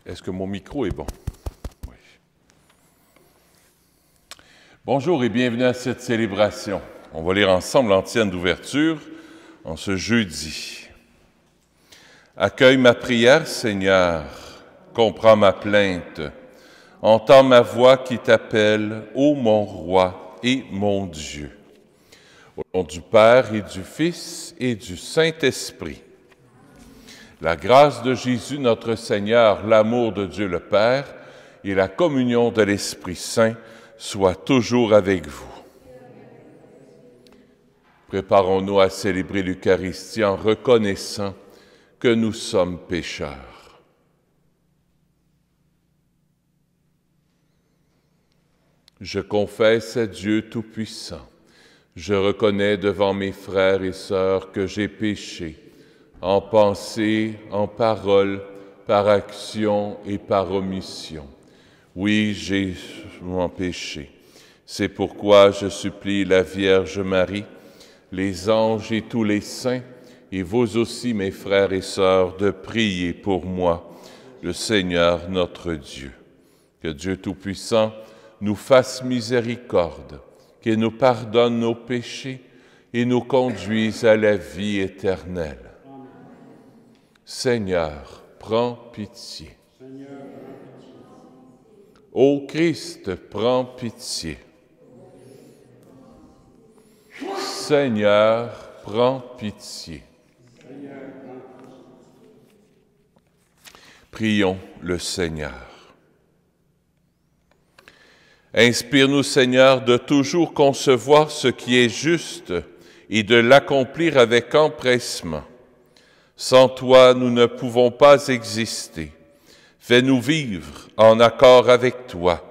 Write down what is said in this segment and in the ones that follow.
Est-ce que mon micro est bon? Oui. Bonjour et bienvenue à cette célébration. On va lire ensemble l'antienne d'ouverture en ce jeudi. Accueille ma prière, Seigneur, comprends ma plainte, entends ma voix qui t'appelle, ô mon roi et mon Dieu. Au nom du Père et du Fils et du Saint-Esprit. La grâce de Jésus notre Seigneur, l'amour de Dieu le Père et la communion de l'Esprit Saint soient toujours avec vous. Préparons-nous à célébrer l'Eucharistie en reconnaissant que nous sommes pécheurs. Je confesse à Dieu Tout-Puissant, je reconnais devant mes frères et sœurs que j'ai péché, en pensée, en parole, par action et par omission. Oui, j'ai souvent péché. C'est pourquoi je supplie la Vierge Marie, les anges et tous les saints, et vous aussi, mes frères et sœurs, de prier pour moi, le Seigneur notre Dieu. Que Dieu Tout-Puissant nous fasse miséricorde, qu'il nous pardonne nos péchés et nous conduise à la vie éternelle. Seigneur, prends pitié. Ô Christ, prends pitié. Seigneur, prends pitié. Prions le Seigneur. Inspire-nous, Seigneur, de toujours concevoir ce qui est juste et de l'accomplir avec empressement. Sans toi, nous ne pouvons pas exister. Fais-nous vivre en accord avec toi,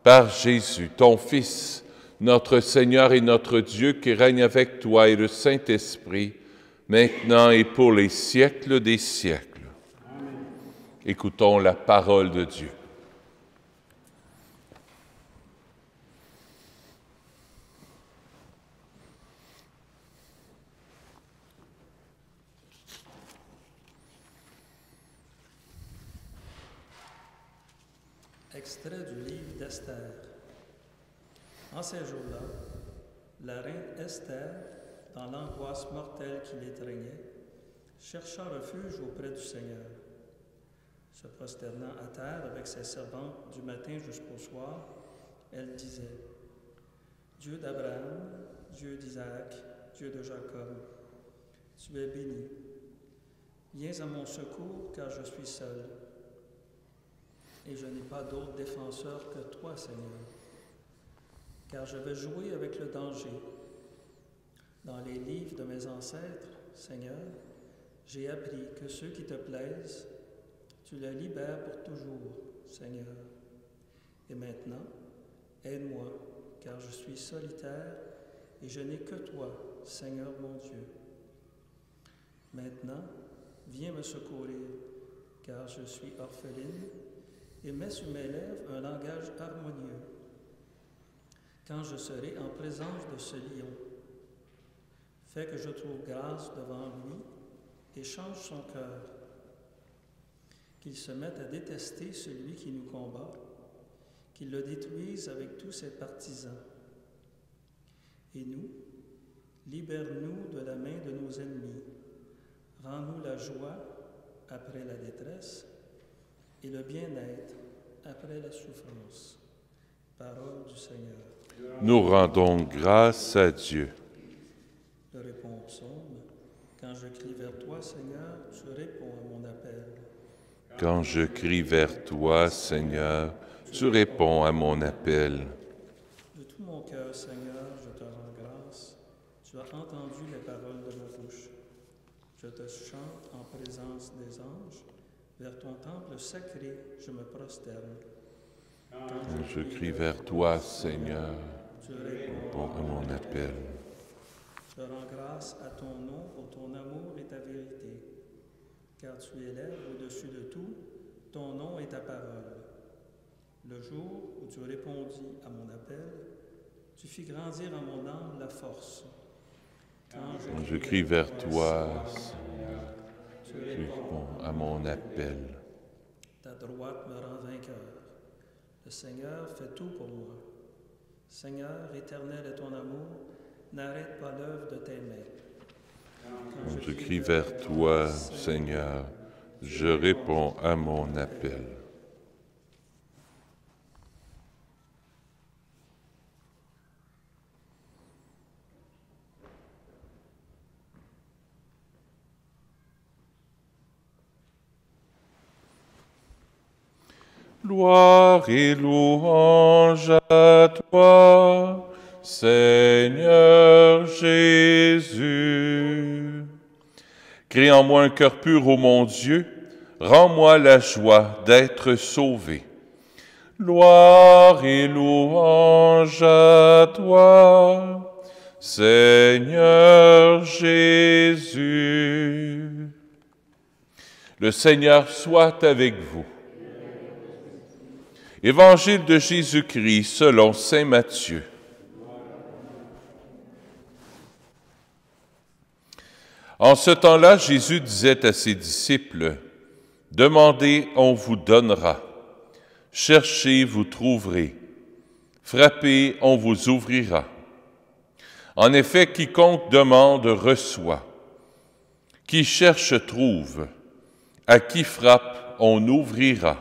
par Jésus, ton Fils, notre Seigneur et notre Dieu, qui règne avec toi et le Saint-Esprit, maintenant et pour les siècles des siècles. Amen. Écoutons la parole de Dieu. Extrait du livre d'Esther. En ces jours-là, la reine Esther, dans l'angoisse mortelle qui l'étreignait, chercha refuge auprès du Seigneur. Se prosternant à terre avec ses servantes du matin jusqu'au soir, elle disait: Dieu d'Abraham, Dieu d'Isaac, Dieu de Jacob, tu es béni. Viens à mon secours, car je suis seul. Et je n'ai pas d'autre défenseur que toi, Seigneur, car je vais jouer avec le danger. Dans les livres de mes ancêtres, Seigneur, j'ai appris que ceux qui te plaisent, tu les libères pour toujours, Seigneur. Et maintenant, aide-moi, car je suis solitaire et je n'ai que toi, Seigneur mon Dieu. Maintenant, viens me secourir, car je suis orpheline, et mets sur mes lèvres un langage harmonieux. Quand je serai en présence de ce lion, fais que je trouve grâce devant lui et change son cœur, qu'il se mette à détester celui qui nous combat, qu'il le détruise avec tous ses partisans. Et nous, libère-nous de la main de nos ennemis, rends-nous la joie après la détresse, et le bien-être après la souffrance. Parole du Seigneur. Nous rendons grâce à Dieu. Le répond-psaume. Quand je crie vers toi, Seigneur, tu réponds à mon appel. Quand je crie vers toi, Seigneur, tu réponds à mon appel. De tout mon cœur, Seigneur, je te rends grâce. Tu as entendu les paroles de ma bouche. Je te chante en présence des anges. Vers ton temple sacré, je me prosterne. Quand je crie vers toi, Seigneur, tu réponds à mon appel. Je rends grâce à ton nom pour ton amour et ta vérité. Car tu élèves au-dessus de tout, ton nom et ta parole. Le jour où tu répondis à mon appel, tu fis grandir en mon âme la force. Quand je crie vers toi, Seigneur, tu réponds à mon appel. Ta droite me rend vainqueur. Le Seigneur fait tout pour moi. Seigneur, éternel est ton amour, n'arrête pas l'œuvre de tes mains. Quand je crie vers toi, Seigneur, je réponds à mon appel. Gloire et louange à toi, Seigneur Jésus. Crée en moi un cœur pur, ô mon Dieu, rends-moi la joie d'être sauvé. Gloire et louange à toi, Seigneur Jésus. Le Seigneur soit avec vous. Évangile de Jésus-Christ selon saint Matthieu. En ce temps-là, Jésus disait à ses disciples, « Demandez, on vous donnera. Cherchez, vous trouverez. Frappez, on vous ouvrira. En effet, quiconque demande reçoit. Qui cherche trouve. À qui frappe, on ouvrira.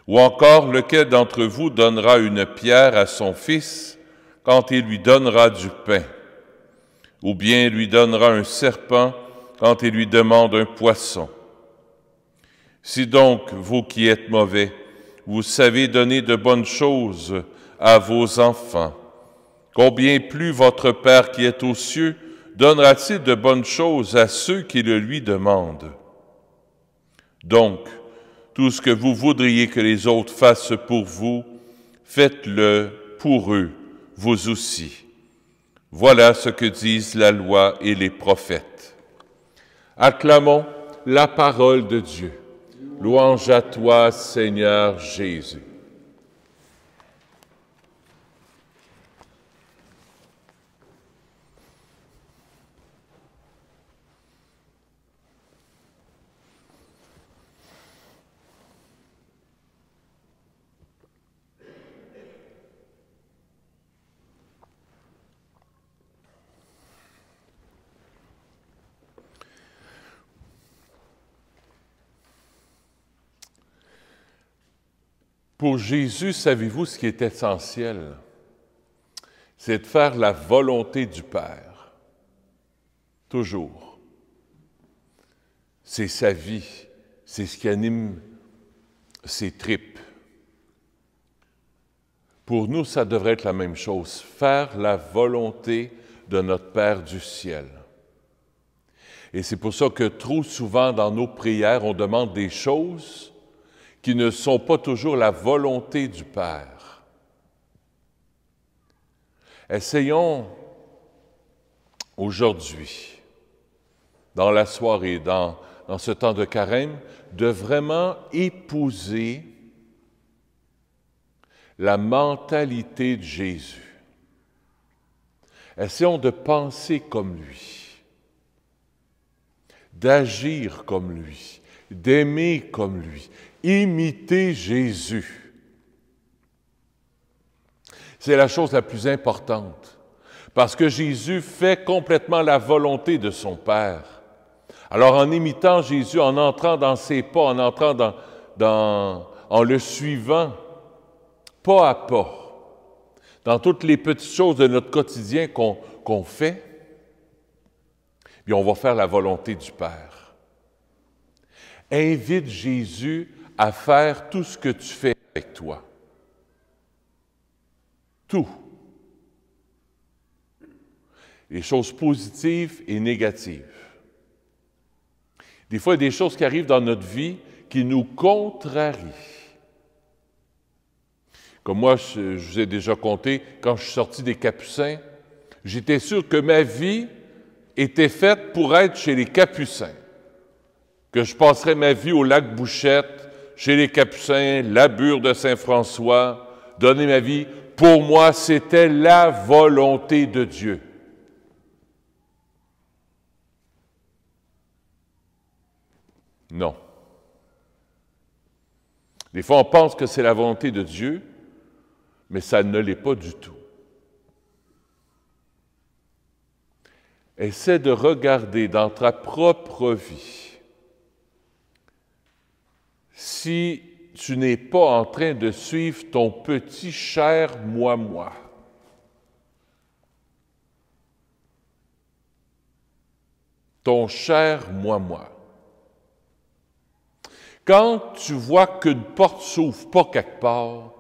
Ou encore, lequel d'entre vous donnera une pierre à son fils quand il lui donnera du pain? Ou bien lui donnera un serpent quand il lui demande un poisson? Si donc, vous qui êtes mauvais, vous savez donner de bonnes choses à vos enfants, combien plus votre Père qui est aux cieux donnera-t-il de bonnes choses à ceux qui le lui demandent? Donc, tout ce que vous voudriez que les autres fassent pour vous, faites-le pour eux, vous aussi. Voilà ce que disent la loi et les prophètes. Acclamons la parole de Dieu. Louange à toi, Seigneur Jésus. Pour Jésus, savez-vous ce qui est essentiel? C'est de faire la volonté du Père. Toujours. C'est sa vie, c'est ce qui anime ses tripes. Pour nous, ça devrait être la même chose, faire la volonté de notre Père du ciel. Et c'est pour ça que trop souvent dans nos prières, on demande des choses qui ne sont pas toujours la volonté du Père. Essayons aujourd'hui, dans la soirée, dans ce temps de carême, de vraiment épouser la mentalité de Jésus. Essayons de penser comme lui, d'agir comme lui, d'aimer comme lui, imiter Jésus. C'est la chose la plus importante, parce que Jésus fait complètement la volonté de son Père. Alors, en imitant Jésus, en entrant dans ses pas, en entrant en le suivant, pas à pas, dans toutes les petites choses de notre quotidien qu'on fait, puis on va faire la volonté du Père. Invite Jésus à faire tout ce que tu fais avec toi. Tout. Les choses positives et négatives. Des fois, il y a des choses qui arrivent dans notre vie qui nous contrarient. Comme moi, je vous ai déjà conté, quand je suis sorti des Capucins, j'étais sûr que ma vie était faite pour être chez les Capucins, que je passerais ma vie au lac Bouchette, chez les Capucins, la Bure de Saint-François, donner ma vie. Pour moi, c'était la volonté de Dieu. Non. Des fois, on pense que c'est la volonté de Dieu, mais ça ne l'est pas du tout. Essaie de regarder dans ta propre vie si tu n'es pas en train de suivre ton petit cher moi. Ton cher moi. Quand tu vois qu'une porte ne s'ouvre pas quelque part,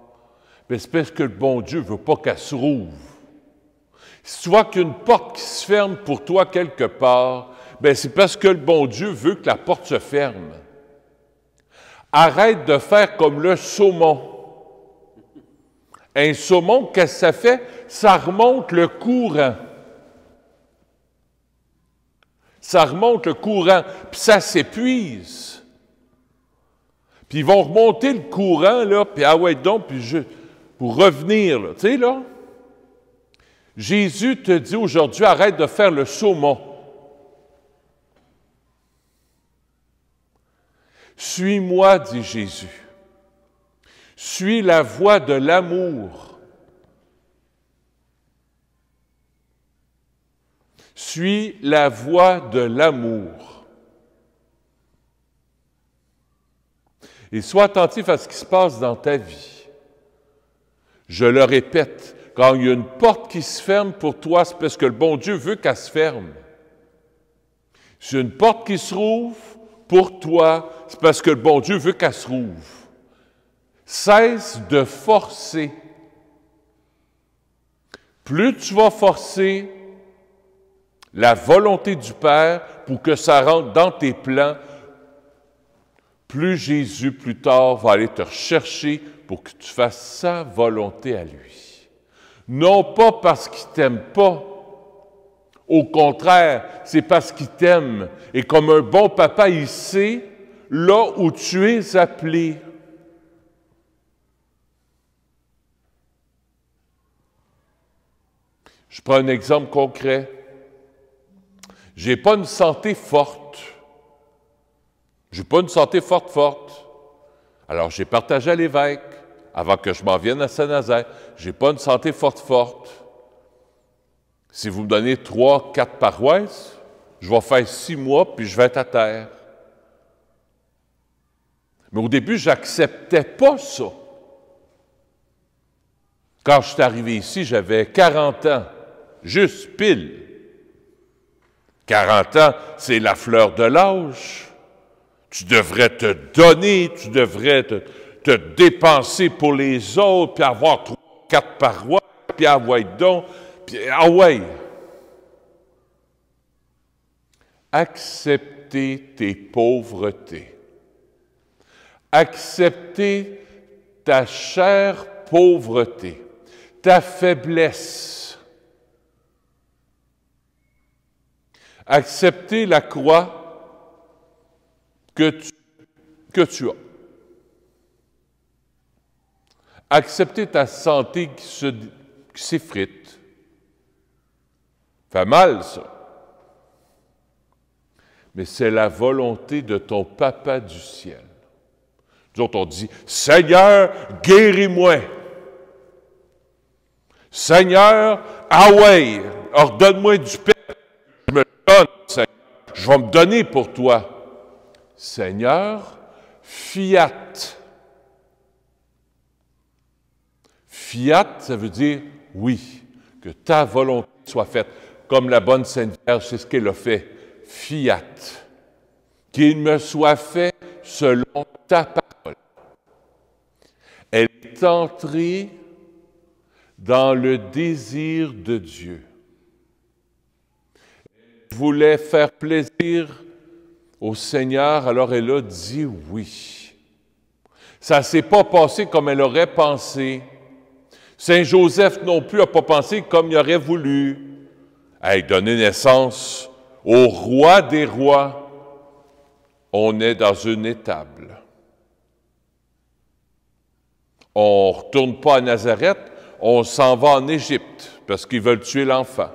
c'est parce que le bon Dieu ne veut pas qu'elle se rouvre. Si tu vois qu'il y a une porte qui se ferme pour toi quelque part, c'est parce que le bon Dieu veut que la porte se ferme. Arrête de faire comme le saumon. Un saumon, qu'est-ce que ça fait? Ça remonte le courant. Ça remonte le courant, puis ça s'épuise. Puis ils vont remonter le courant, là, puis pour revenir, là. Tu sais, là, Jésus te dit aujourd'hui, arrête de faire le saumon. Suis-moi, dit Jésus. Suis la voie de l'amour. Suis la voie de l'amour. Et sois attentif à ce qui se passe dans ta vie. Je le répète, quand il y a une porte qui se ferme pour toi, c'est parce que le bon Dieu veut qu'elle se ferme. Si une porte qui se rouvre pour toi, c'est parce que le bon Dieu veut qu'elle se rouvre. Cesse de forcer. Plus tu vas forcer la volonté du Père pour que ça rentre dans tes plans, plus Jésus, plus tard, va aller te rechercher pour que tu fasses sa volonté à lui. Non pas parce qu'il ne t'aime pas. Au contraire, c'est parce qu'il t'aime. Et comme un bon papa, il sait là où tu es appelé. Je prends un exemple concret. Je n'ai pas une santé forte. Je n'ai pas une santé forte. Alors, j'ai partagé à l'évêque, avant que je m'en vienne à Saint-Nazaire, je n'ai pas une santé forte. Si vous me donnez 3, 4 paroisses, je vais faire 6 mois, puis je vais être à terre. Mais au début, je n'acceptais pas ça. Quand je suis arrivé ici, j'avais 40 ans, juste pile. 40 ans, c'est la fleur de l'âge. Tu devrais te donner, tu devrais te dépenser pour les autres, puis avoir 3, 4 paroisses, puis avoir donc, puis accepter tes pauvretés. Accepter ta chère pauvreté, ta faiblesse. Accepter la croix que tu as. Accepter ta santé qui s'effrite. Fait mal, ça. Mais c'est la volonté de ton Papa du ciel. Nous autres, on dit, « Seigneur, guéris-moi! Seigneur, ordonne-moi du pain. Je me donne, Seigneur. Je vais me donner pour toi. Seigneur, fiat. » Fiat, ça veut dire « oui, que ta volonté soit faite. » Comme la bonne Sainte Vierge, c'est ce qu'elle a fait. Fiat. Qu'il me soit fait selon ta parole. Elle est entrée dans le désir de Dieu. Elle voulait faire plaisir au Seigneur, alors elle a dit oui. Ça ne s'est pas passé comme elle aurait pensé. Saint Joseph non plus n'a pas pensé comme il aurait voulu. Donner naissance au roi des rois, on est dans une étable. On ne retourne pas à Nazareth, on s'en va en Égypte parce qu'ils veulent tuer l'enfant.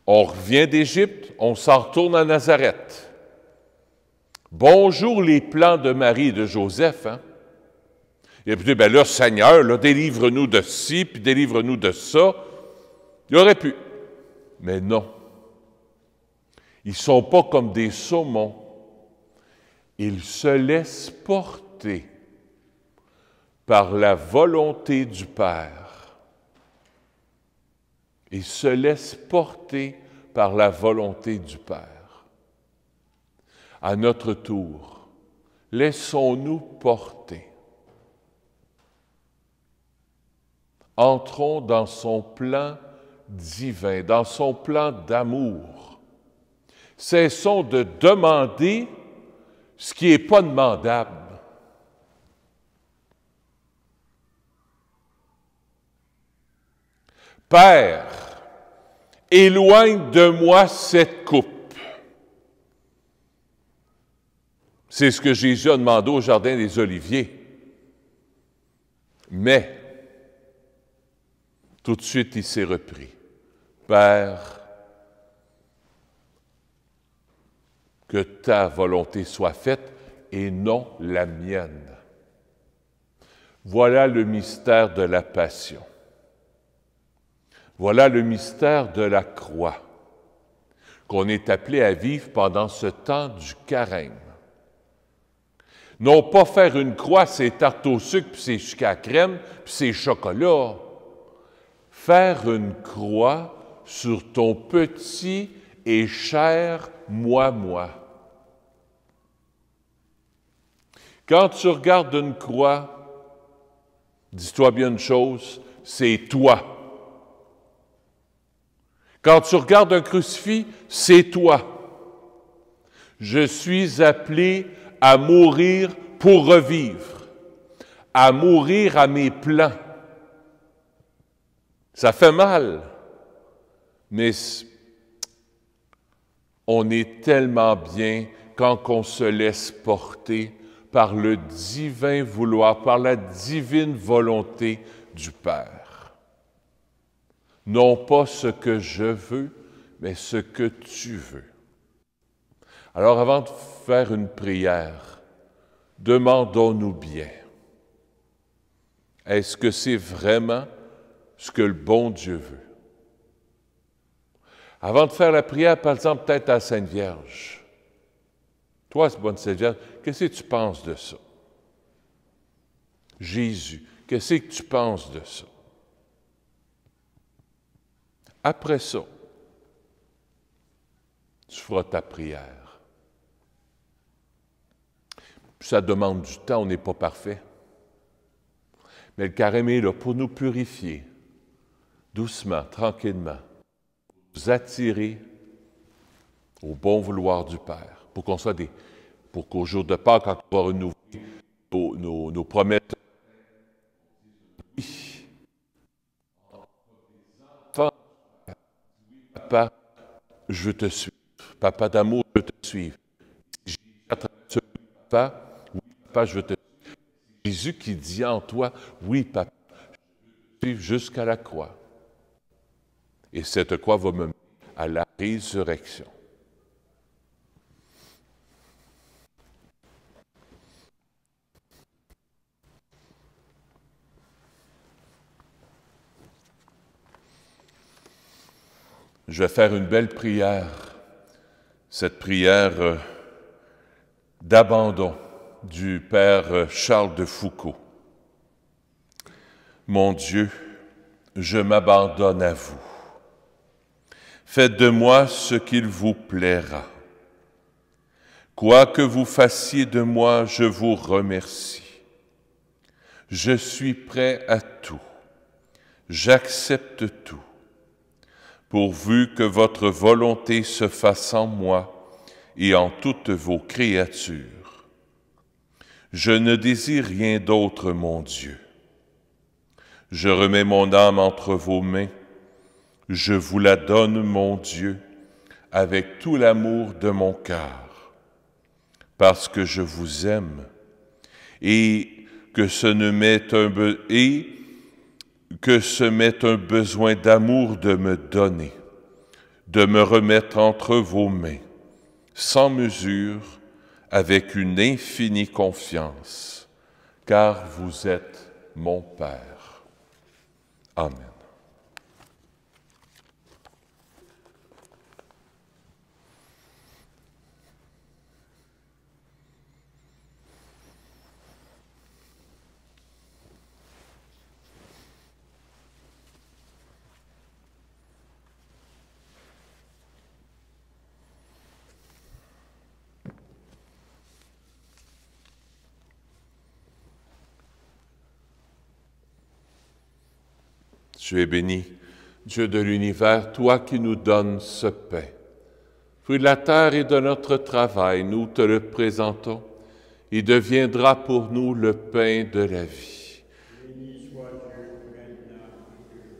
On revient d'Égypte, on s'en retourne à Nazareth. Bonjour les plans de Marie et de Joseph, hein? Il a pu dire, ben là, Seigneur, là, délivre-nous de ci, puis délivre-nous de ça. Il aurait pu. Mais non. Ils ne sont pas comme des saumons. Ils se laissent porter par la volonté du Père. Ils se laissent porter par la volonté du Père. À notre tour, laissons-nous porter. Entrons dans son plan divin, dans son plan d'amour. Cessons de demander ce qui n'est pas demandable. Père, éloigne de moi cette coupe. C'est ce que Jésus a demandé au Jardin des Oliviers. Mais, tout de suite, il s'est repris. Père, que ta volonté soit faite et non la mienne. Voilà le mystère de la passion. Voilà le mystère de la croix qu'on est appelé à vivre pendant ce temps du carême. Non pas faire une croix, c'est tarte au sucre, puis c'est sucre à crème, puis c'est chocolat. Faire une croix sur ton petit et cher moi. Quand tu regardes une croix, dis-toi bien une chose, c'est toi. Quand tu regardes un crucifix, c'est toi. Je suis appelé à mourir pour revivre, à mourir à mes plans. Ça fait mal, mais on est tellement bien quand on se laisse porter par le divin vouloir, par la divine volonté du Père. Non pas ce que je veux, mais ce que tu veux. Alors avant de faire une prière, demandons-nous bien, est-ce que c'est vraiment ce que le bon Dieu veut? Avant de faire la prière, par exemple, peut-être à la Sainte Vierge. Toi, bonne Sainte Vierge, qu'est-ce que tu penses de ça? Jésus, qu'est-ce que tu penses de ça? Après ça, tu feras ta prière. Ça demande du temps, on n'est pas parfait. Mais le carême est là pour nous purifier, doucement, tranquillement, nous attirer au bon vouloir du Père, pour qu'on soit pour qu'au jour de Pâques, quand on va renouveler nos promesses, oui, enfant, papa, je veux te suivre. Papa d'amour, je veux te suivre. Si Jésus, papa, oui, papa, je veux te suivre. Jésus qui dit en toi, oui, papa, je veux te suivre jusqu'à la croix. Et cette croix va me mener à la résurrection. Je vais faire une belle prière, cette prière d'abandon du Père Charles de Foucauld. Mon Dieu, je m'abandonne à vous. Faites de moi ce qu'il vous plaira. Quoi que vous fassiez de moi, je vous remercie. Je suis prêt à tout. J'accepte tout. Pourvu que votre volonté se fasse en moi et en toutes vos créatures. Je ne désire rien d'autre, mon Dieu. Je remets mon âme entre vos mains. Je vous la donne, mon Dieu, avec tout l'amour de mon cœur, parce que je vous aime et que ce m'est un besoin d'amour de me donner, de me remettre entre vos mains, sans mesure, avec une infinie confiance, car vous êtes mon Père. Amen. Tu es béni, Dieu de l'univers, toi qui nous donnes ce pain. Fruit de la terre et de notre travail, nous te le présentons. Il deviendra pour nous le pain de la vie. Béni soit Dieu maintenant et toujours.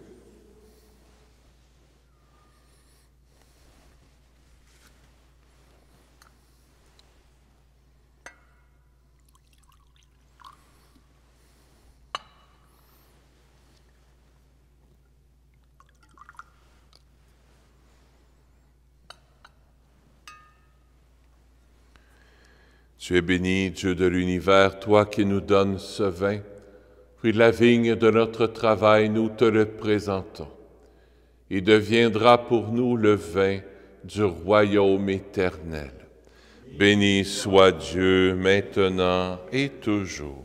Tu es béni, Dieu de l'univers, toi qui nous donnes ce vin. Fruit de la vigne de notre travail, nous te le présentons. Il deviendra pour nous le vin du royaume éternel. Béni soit Dieu maintenant et toujours.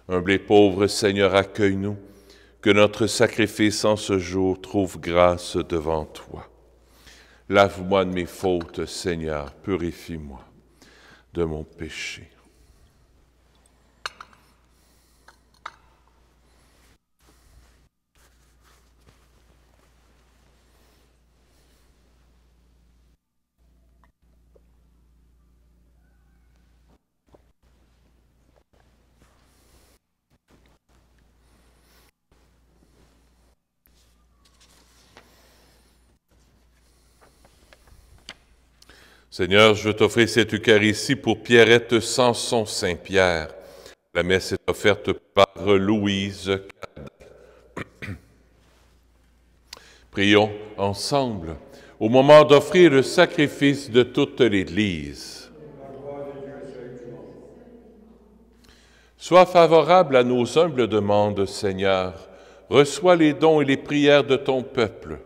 Humble et pauvre Seigneur, accueille-nous, que notre sacrifice en ce jour trouve grâce devant toi. Lave-moi de mes fautes, Seigneur, purifie-moi de mon péché. Seigneur, je veux t'offrir cette Eucharistie pour Pierrette Sanson Saint-Pierre. La messe est offerte par Louise Cadet. Prions ensemble au moment d'offrir le sacrifice de toute l'Église. Sois favorable à nos humbles demandes, Seigneur. Reçois les dons et les prières de ton peuple.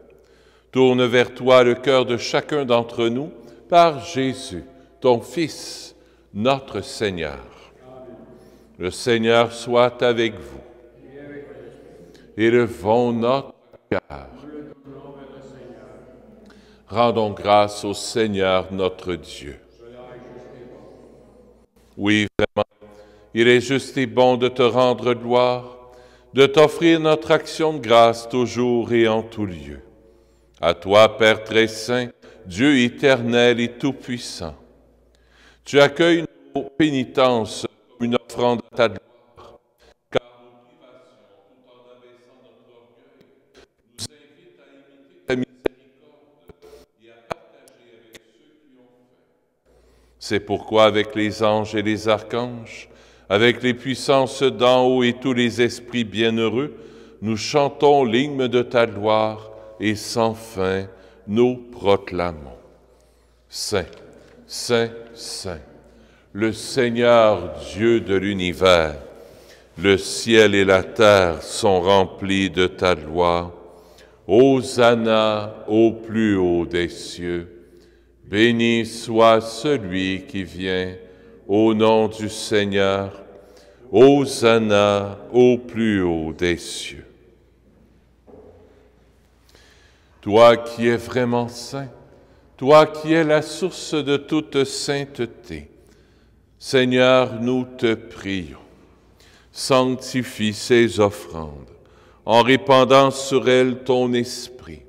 Tourne vers toi le cœur de chacun d'entre nous, par Jésus, ton Fils, notre Seigneur. Le Seigneur soit avec vous. Élevons notre cœur. Rendons grâce au Seigneur notre Dieu. Oui, vraiment, il est juste et bon de te rendre gloire, de t'offrir notre action de grâce toujours et en tout lieu. À toi, Père très saint, Dieu éternel et tout-puissant, tu accueilles nos pénitences comme une offrande à ta gloire, car nos privations, tout en abaissant notre orgueil, nous invitent à imiter ta miséricorde et à partager avec ceux qui ont faim. C'est pourquoi, avec les anges et les archanges, avec les puissances d'en haut et tous les esprits bienheureux, nous chantons l'hymne de ta gloire et sans fin, nous proclamons. Saint, Saint, Saint, le Seigneur Dieu de l'univers, le ciel et la terre sont remplis de ta gloire. Hosanna au plus haut des cieux. Béni soit celui qui vient au nom du Seigneur. Hosanna au plus haut des cieux. Toi qui es vraiment saint, toi qui es la source de toute sainteté, Seigneur, nous te prions. Sanctifie ces offrandes en répandant sur elles ton esprit,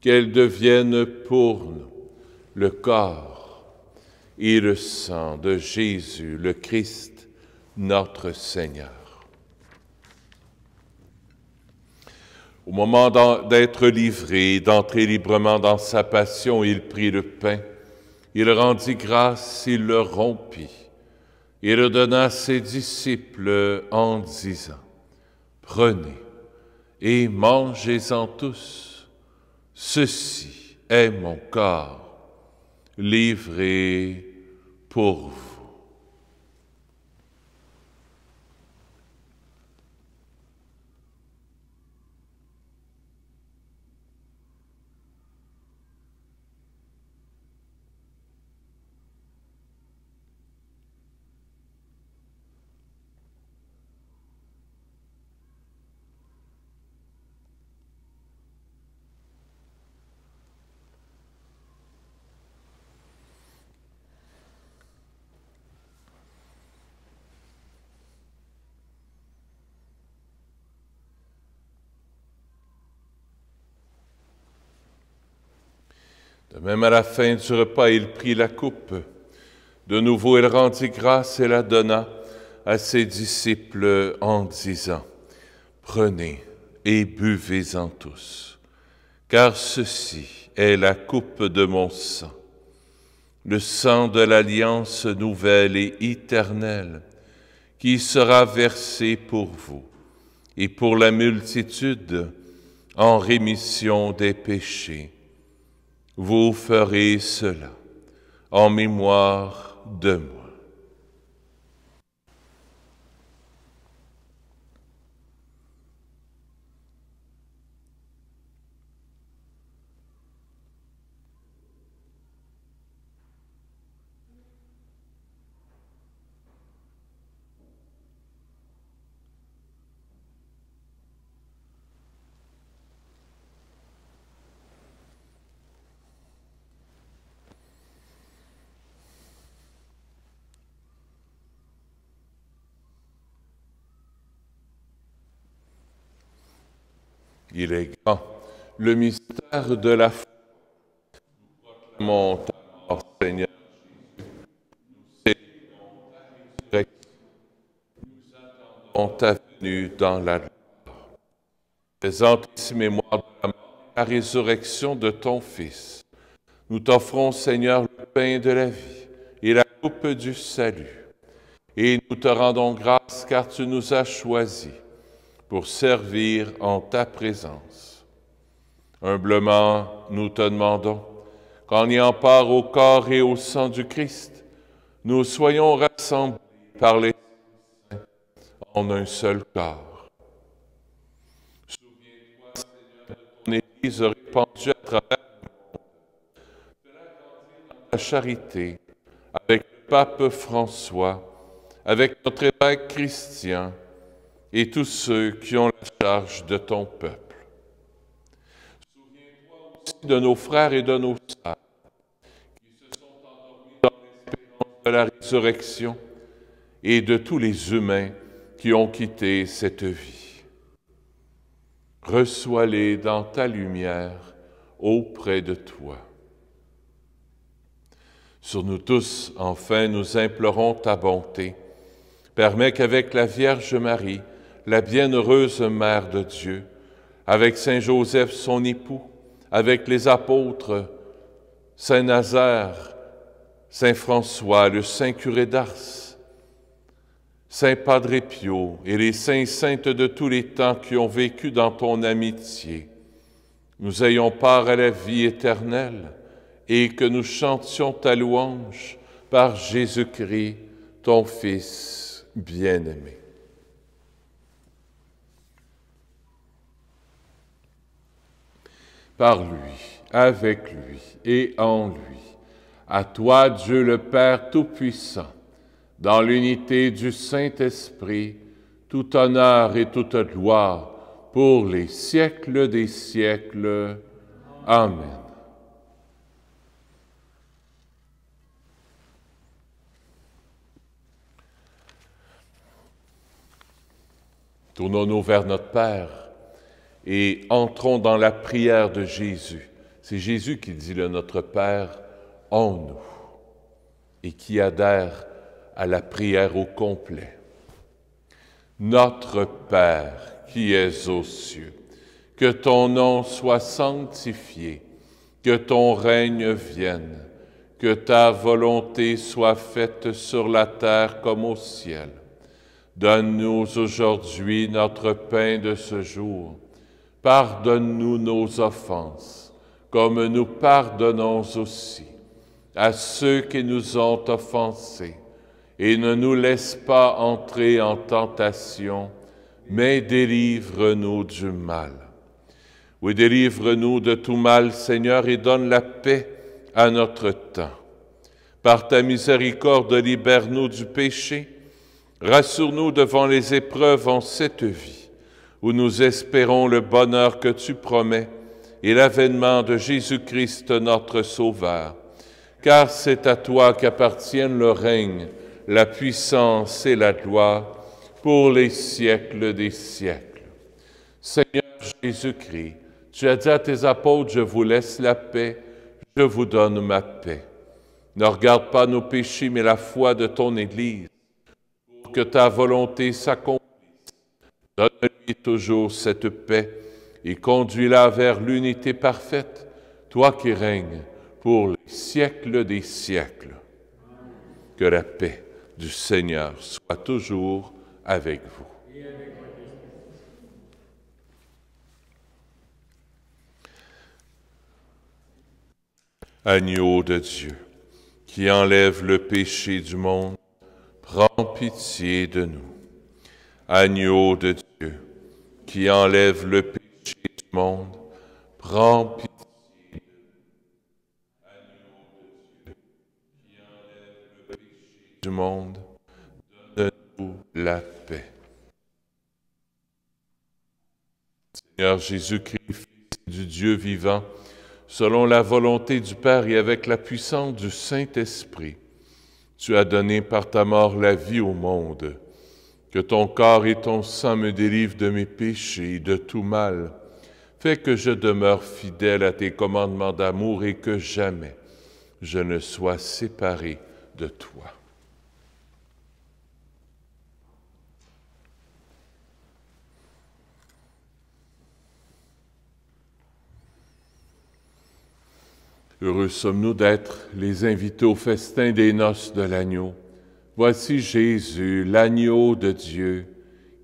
qu'elles deviennent pour nous le corps et le sang de Jésus, le Christ, notre Seigneur. Au moment d'être livré, d'entrer librement dans sa passion, il prit le pain, il rendit grâce, il le rompit, et le donna à ses disciples en disant, « Prenez et mangez-en tous, ceci est mon corps, livré pour vous. » De même, à la fin du repas, il prit la coupe. De nouveau, il rendit grâce et la donna à ses disciples en disant, « Prenez et buvez-en tous, car ceci est la coupe de mon sang, le sang de l'alliance nouvelle et éternelle, qui sera versé pour vous et pour la multitude en rémission des péchés. Vous ferez cela en mémoire de moi. » Il est grand, le mystère de la foi. Nous proclamons ta mort, Seigneur Jésus. Nous célébrons ta résurrection. Nous attendons ta venue dans la gloire. Présente ici mémoire de la mort et la résurrection de ton Fils. Nous t'offrons, Seigneur, le pain de la vie et la coupe du salut. Et nous te rendons grâce car tu nous as choisis pour servir en ta présence. Humblement, nous te demandons qu'en ayant part au corps et au sang du Christ, nous soyons rassemblés par les saints en un seul corps. Souviens-toi, Seigneur, de ton Église répandue à travers le monde, de l'agrandir dans ta charité, avec le pape François, avec notre évêque Christian, et tous ceux qui ont la charge de ton peuple. Souviens-toi aussi de nos frères et de nos sœurs qui se sont endormis dans l'espérance de la résurrection et de tous les humains qui ont quitté cette vie. Reçois-les dans ta lumière auprès de toi. Sur nous tous, enfin, nous implorons ta bonté. Permets qu'avec la Vierge Marie, la bienheureuse Mère de Dieu, avec Saint Joseph, son époux, avec les apôtres, Saint Nazaire, Saint François, le Saint curé d'Ars, Saint Padre Pio et les saints saintes de tous les temps qui ont vécu dans ton amitié, nous ayons part à la vie éternelle et que nous chantions ta louange par Jésus-Christ, ton Fils bien-aimé. Par lui, avec lui et en lui, à toi, Dieu le Père Tout-Puissant, dans l'unité du Saint-Esprit, tout honneur et toute gloire pour les siècles des siècles. Amen. Tournons-nous vers notre Père et entrons dans la prière de Jésus. C'est Jésus qui dit le Notre Père en nous et qui adhère à la prière au complet. Notre Père qui es aux cieux, que ton nom soit sanctifié, que ton règne vienne, que ta volonté soit faite sur la terre comme au ciel. Donne-nous aujourd'hui notre pain de ce jour. Pardonne-nous nos offenses, comme nous pardonnons aussi à ceux qui nous ont offensés. Et ne nous laisse pas entrer en tentation, mais délivre-nous du mal. Oui, délivre-nous de tout mal, Seigneur, et donne la paix à notre temps. Par ta miséricorde, libère-nous du péché. Rassure-nous devant les épreuves en cette vie, où nous espérons le bonheur que tu promets et l'avènement de Jésus-Christ, notre Sauveur. Car c'est à toi qu'appartiennent le règne, la puissance et la gloire pour les siècles des siècles. Seigneur Jésus-Christ, tu as dit à tes apôtres, je vous laisse la paix, je vous donne ma paix. Ne regarde pas nos péchés, mais la foi de ton Église, pour que ta volonté s'accomplisse. Donne-lui toujours cette paix et conduis-la vers l'unité parfaite, toi qui règnes pour les siècles des siècles. Que la paix du Seigneur soit toujours avec vous. Agneau de Dieu, qui enlève le péché du monde, prends pitié de nous. Agneau de Dieu, qui enlève le péché du monde, prends pitié de nous. Agneau de Dieu, qui enlève le péché du monde, donne-nous la paix. Seigneur Jésus-Christ, Fils du Dieu vivant, selon la volonté du Père et avec la puissance du Saint-Esprit, tu as donné par ta mort la vie au monde. Que ton corps et ton sang me délivrent de mes péchés et de tout mal. Fais que je demeure fidèle à tes commandements d'amour et que jamais je ne sois séparé de toi. Heureux sommes-nous d'être les invités au festin des noces de l'agneau. Voici Jésus, l'agneau de Dieu,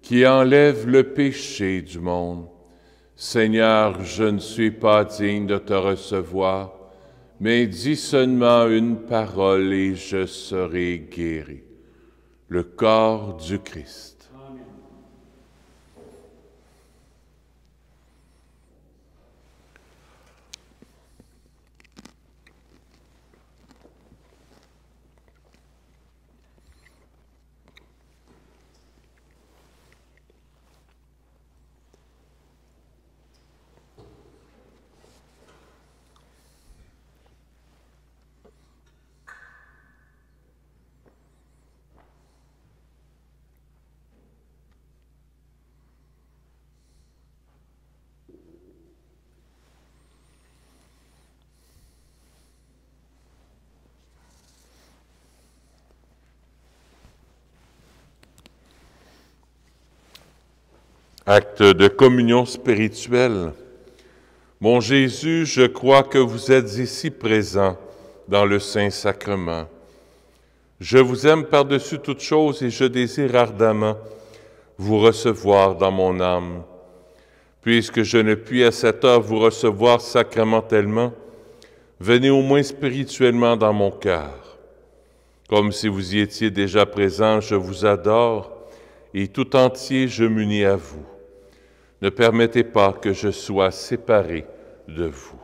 qui enlève le péché du monde. Seigneur, je ne suis pas digne de te recevoir, mais dis seulement une parole et je serai guéri. Le corps du Christ. Acte de communion spirituelle. Mon Jésus, je crois que vous êtes ici présent dans le Saint-Sacrement. Je vous aime par-dessus toute chose et je désire ardemment vous recevoir dans mon âme. Puisque je ne puis à cette heure vous recevoir sacramentellement, venez au moins spirituellement dans mon cœur. Comme si vous y étiez déjà présent, je vous adore et tout entier je m'unis à vous. Ne permettez pas que je sois séparé de vous.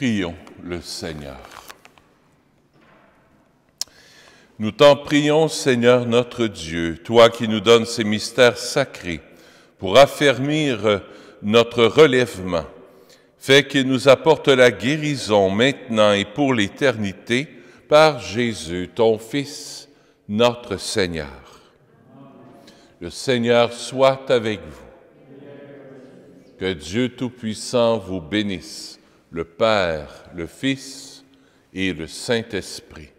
Prions le Seigneur. Nous t'en prions, Seigneur notre Dieu, toi qui nous donnes ces mystères sacrés pour affermir notre relèvement. Fais qu'il nous apporte la guérison maintenant et pour l'éternité par Jésus, ton Fils, notre Seigneur. Le Seigneur soit avec vous. Que Dieu Tout-Puissant vous bénisse, le Père, le Fils et le Saint-Esprit.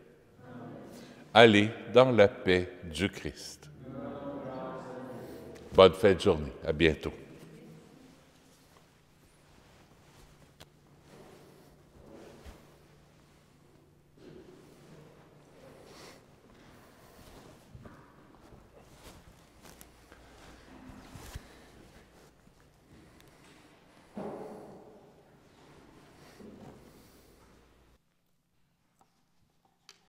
Allez dans la paix du Christ. Bonne fin de journée. À bientôt.